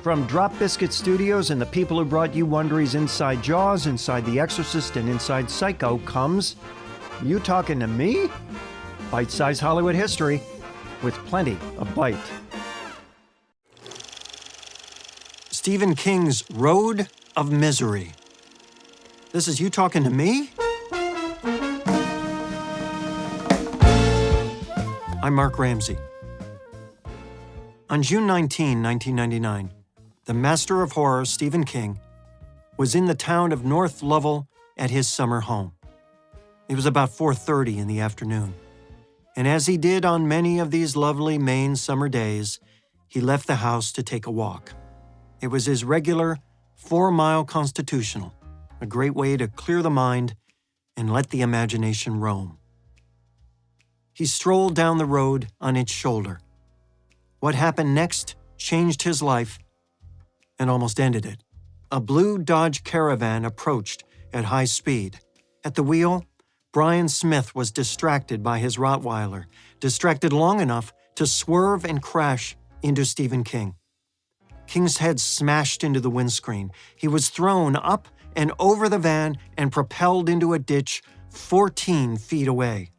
From Drop Biscuit Studios and the people who brought you Wondery's Inside Jaws, Inside The Exorcist, and Inside Psycho comes You Talking to Me? Bite-sized Hollywood history with plenty of bite. Stephen King's Road of Misery. This is You Talking to Me? I'm Mark Ramsey. On June 19, 1999, the master of horror, Stephen King, was in the town of North Lovell at his summer home. It was about 4:30 in the afternoon, and as he did on many of these lovely Maine summer days, he left the house to take a walk. It was his regular 4-mile constitutional, a great way to clear the mind and let the imagination roam. He strolled down the road on its shoulder. What happened next changed his life and almost ended it. A blue Dodge Caravan approached at high speed. At the wheel, Brian Smith was distracted by his Rottweiler, distracted long enough to swerve and crash into Stephen King. King's head smashed into the windscreen. He was thrown up and over the van and propelled into a ditch 14 feet away.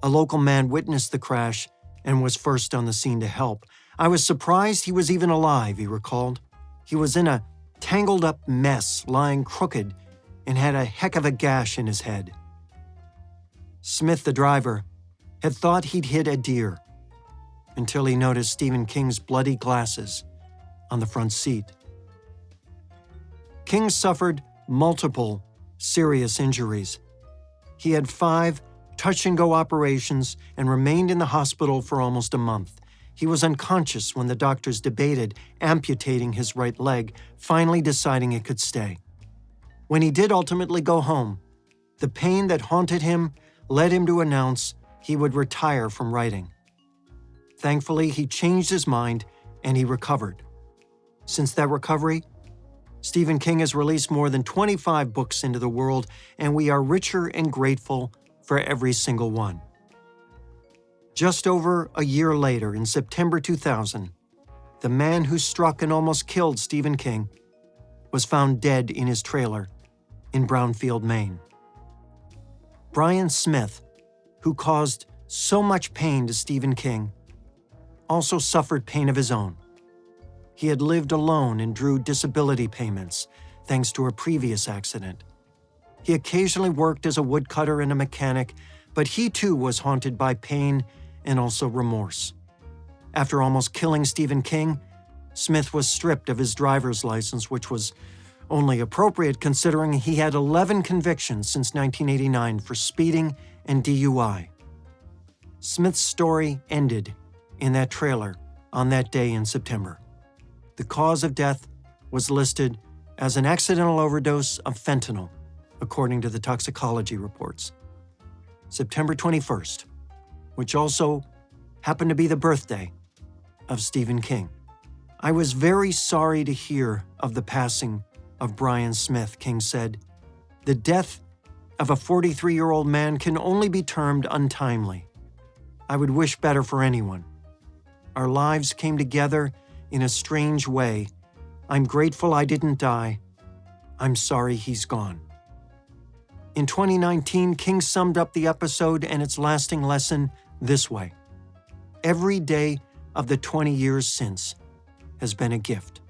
A local man witnessed the crash and was first on the scene to help. "I was surprised he was even alive," he recalled. "He was in a tangled-up mess, lying crooked, and had a heck of a gash in his head." Smith, the driver, had thought he'd hit a deer until he noticed Stephen King's bloody glasses on the front seat. King suffered multiple serious injuries. He had 5 touch-and-go operations and remained in the hospital for almost a month. He was unconscious when the doctors debated amputating his right leg, finally deciding it could stay. When he did ultimately go home, the pain that haunted him led him to announce he would retire from writing. Thankfully, he changed his mind and he recovered. Since that recovery, Stephen King has released more than 25 books into the world, and we are richer and grateful for every single one. Just over a year later, in September 2000, the man who struck and almost killed Stephen King was found dead in his trailer in Brownfield, Maine. Brian Smith, who caused so much pain to Stephen King, also suffered pain of his own. He had lived alone and drew disability payments thanks to a previous accident. He occasionally worked as a woodcutter and a mechanic, but he too was haunted by pain and also remorse. After almost killing Stephen King, Smith was stripped of his driver's license, which was only appropriate considering he had 11 convictions since 1989 for speeding and DUI. Smith's story ended in that trailer on that day in September. The cause of death was listed as an accidental overdose of fentanyl, according to the toxicology reports. September 21st, which also happened to be the birthday of Stephen King. "I was very sorry to hear of the passing of Brian Smith," King said. "The death of a 43-year-old man can only be termed untimely. I would wish better for anyone. Our lives came together in a strange way. I'm grateful I didn't die. I'm sorry he's gone." In 2019, King summed up the episode and its lasting lesson this way: "Every day of the 20 years since has been a gift."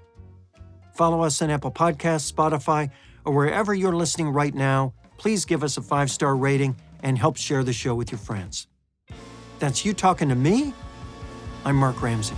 Follow us on Apple Podcasts, Spotify, or wherever you're listening right now. Please give us a 5-star rating and help share the show with your friends. That's You Talking to Me. I'm Mark Ramsey.